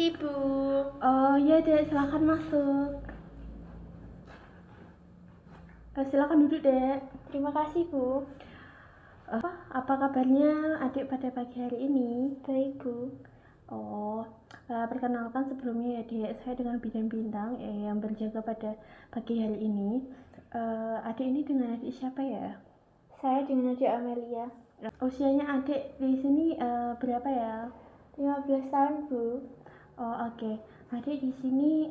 Permisi, Bu. Oh ya dek, silakan masuk. Silakan duduk dek. Terima kasih, Bu. Apa kabarnya adik pada pagi hari ini? Baik, Bu. Perkenalkan sebelumnya ya dek, saya dengan bintang-bintang yang berjaga pada pagi hari ini. Adik ini dengan adik siapa ya? Saya dengan adik Amelia. Usianya adik di sini berapa ya? 15 tahun, Bu. Oh oke. Adik di sini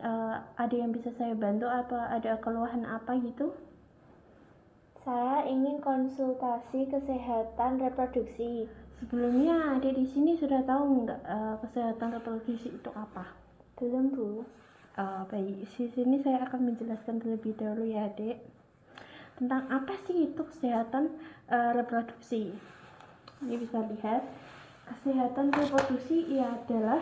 ada yang bisa saya bantu apa ada keluhan apa gitu? Saya ingin konsultasi kesehatan reproduksi. Sebelumnya adik di sini sudah tahu nggak kesehatan reproduksi itu apa? Belum, Bu. Baik, di sini saya akan menjelaskan terlebih dahulu ya adik tentang apa sih itu kesehatan reproduksi. Ini bisa lihat kesehatan reproduksi adalah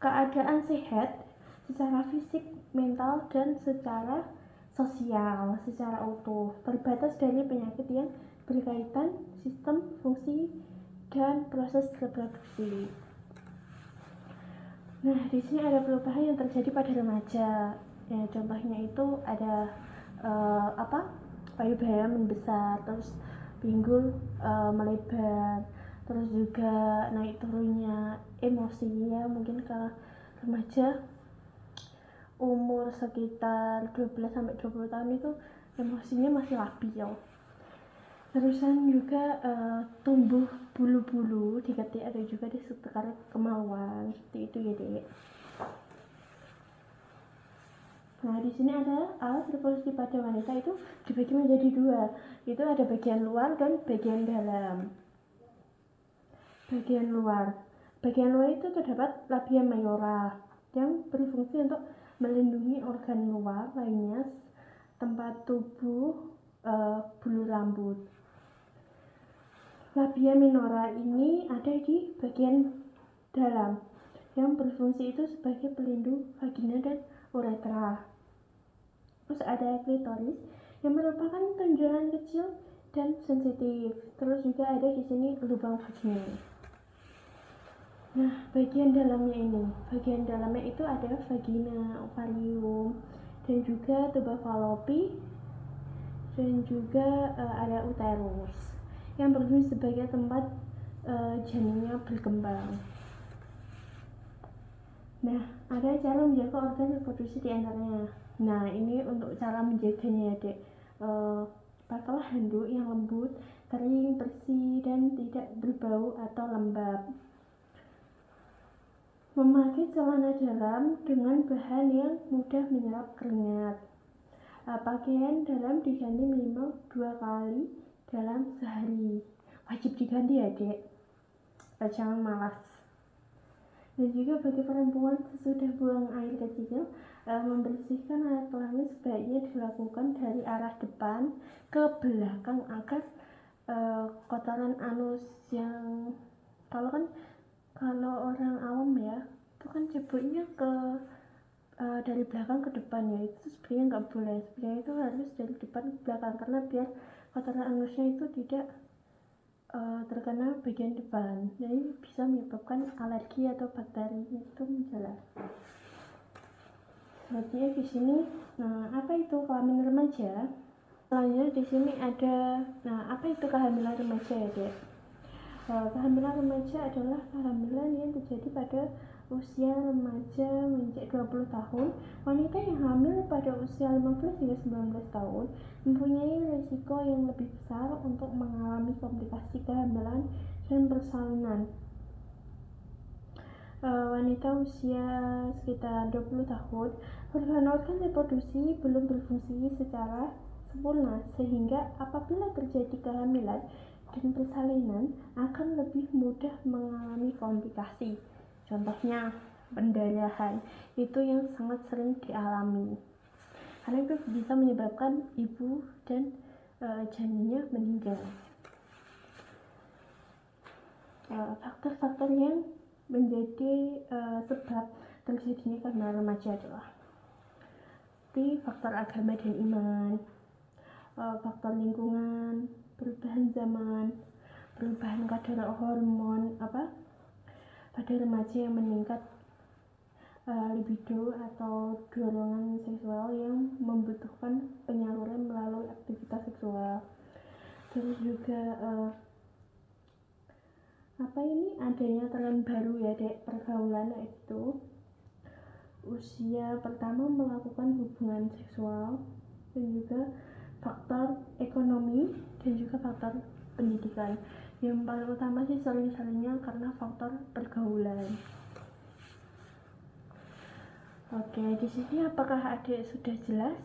keadaan sehat secara fisik, mental, dan secara sosial, secara utuh, terbatas dari penyakit yang berkaitan sistem, fungsi, dan proses reproduksi. Nah, di sini ada perubahan yang terjadi pada remaja. Ya, contohnya itu ada payudara membesar, terus pinggul melebar, terus juga naik turunnya emosinya mungkin ke remaja umur sekitar 12-20 tahun itu emosinya masih labil. Terusan juga tumbuh bulu-bulu di ketiak ada juga di sekitar kemaluan seperti itu ya dek. Nah di sini ada alat reproduksi pada wanita itu dibagi menjadi dua, itu ada bagian luar dan bagian dalam. Bagian luar itu terdapat labia mayora yang berfungsi untuk melindungi organ luar lainnya tempat tubuh bulu rambut. Labia minora ini ada di bagian dalam yang berfungsi itu sebagai pelindung vagina dan uretra. Terus ada klitoris yang merupakan tonjolan kecil dan sensitif. Terus juga ada di sini lubang vagina. Nah, bagian dalamnya itu ada vagina, ovarium, dan juga tuba falopi, dan juga ada uterus yang berfungsi sebagai tempat janinnya berkembang. Nah, ada cara menjaga organ reproduksi di antaranya. Nah, ini untuk cara menjaganya ya dek. Pakailah handuk yang lembut, kering, bersih, dan tidak berbau atau lembab. Memakai celana dalam dengan bahan yang mudah menyerap keringat. Pakaian dalam diganti minimal 2 kali dalam sehari. Wajib diganti ya dek, jangan malas. Dan juga bagi perempuan sesudah buang air kecil, membersihkan air kelamin sebaiknya dilakukan dari arah depan ke belakang agar kotoran anus yang kalau orang awam ya itu kan ceboknya ke dari belakang ke depan ya, itu sebenarnya nggak boleh. Sebenarnya itu harus dari depan ke belakang karena biar kotoran anusnya itu tidak terkena bagian depan, jadi bisa menyebabkan alergi atau bakteri itu menjalar. Selanjutnya di sini, apa itu kehamilan remaja? Selanjutnya di sini ada, apa itu kehamilan remaja ya dek? Kehamilan remaja adalah kehamilan yang terjadi pada usia remaja menginjak 20 tahun. Wanita yang hamil pada usia 15 hingga 19 tahun mempunyai risiko yang lebih besar untuk mengalami komplikasi kehamilan dan persalinan. Wanita usia sekitar 20 tahun, organ-organ reproduksi belum berfungsi secara sempurna, sehingga apabila terjadi kehamilan dan persalinan akan lebih mudah mengalami komplikasi. Contohnya pendarahan, itu yang sangat sering dialami karena itu bisa menyebabkan ibu dan janinnya meninggal. Faktor-faktor yang menjadi sebab terjadinya kehamilan remaja adalah seperti faktor agama dan iman, faktor lingkungan, perubahan zaman, perubahan kadar hormon pada remaja yang meningkat libido atau dorongan seksual yang membutuhkan penyaluran melalui aktivitas seksual. Terus juga adanya tren baru ya dek, pergaulan itu usia pertama melakukan hubungan seksual, dan juga faktor ekonomi dan juga faktor pendidikan. Yang paling utama sih sering-seringnya karena faktor pergaulan. Oke, di sini apakah adik sudah jelas?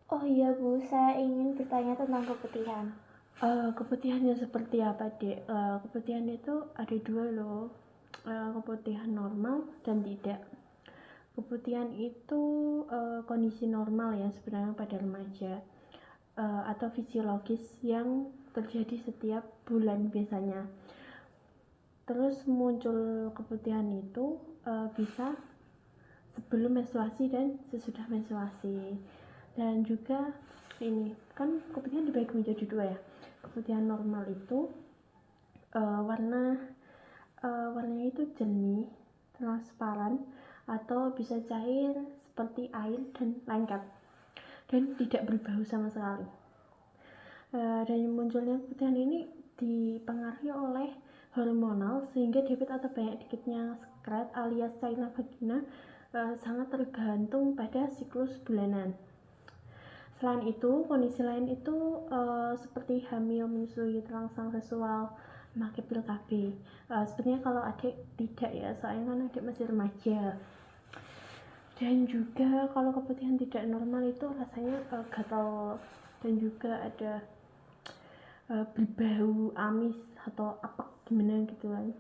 Oh iya Bu, saya ingin bertanya tentang keputihan. Keputihannya seperti apa dek? Keputihan itu ada dua loh, keputihan normal dan tidak. Keputihan itu kondisi normal ya sebenarnya pada remaja, atau fisiologis yang terjadi setiap bulan biasanya. Terus muncul keputihan itu bisa sebelum menstruasi dan sesudah menstruasi. Dan juga ini kan keputihan dibagi menjadi dua ya. Keputihan normal itu warnanya itu jernih, transparan, atau bisa cair seperti air dan lengket, dan tidak berbau sama sekali. Dan munculnya keputihan ini dipengaruhi oleh hormonal, sehingga debit atau banyak dikitnya sekret alias cairan vagina sangat tergantung pada siklus bulanan. Selain itu, kondisi lain itu seperti hamil, menyusui, terangsang seksual, memakai pil KB. Sebenarnya kalau adik tidak ya, soalnya kan adik masih remaja. Dan juga kalau keputihan tidak normal itu rasanya gatal, dan juga ada berbau amis atau apa gimana gitu kan.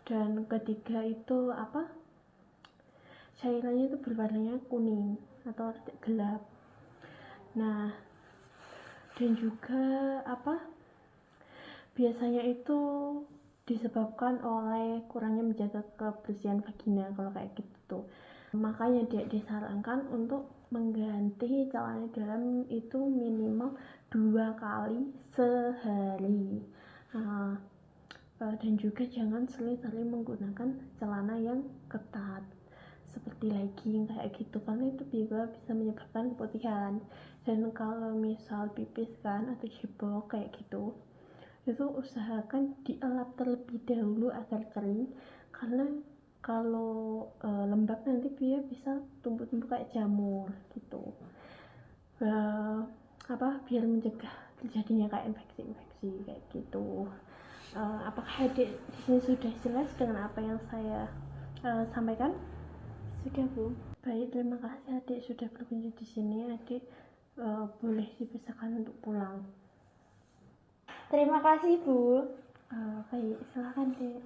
Dan ketiga itu cairannya itu berwarnanya kuning atau gelap. Nah, dan juga biasanya itu disebabkan oleh kurangnya menjaga kebersihan vagina kalau kayak gitu. Makanya dia disarankan untuk mengganti celana dalam itu minimal 2 kali sehari. Dan juga jangan sering-sering menggunakan celana yang ketat seperti legging kayak gitu, karena itu juga bisa menyebabkan keputihan. Dan kalau misal pipis kan atau cebok kayak gitu, itu usahakan dielap terlebih dahulu agar kering, karena kalau lembab nanti dia bisa tumbuh-tumbuh kayak jamur gitu. Biar mencegah terjadinya kayak infeksi kayak gitu. Apakah adik di sini sudah jelas dengan apa yang saya sampaikan? Sudah Bu. Baik, terima kasih adik sudah berkunjung di sini. Adik boleh dipisahkan untuk pulang. Terima kasih Bu. Baik, silakan dek.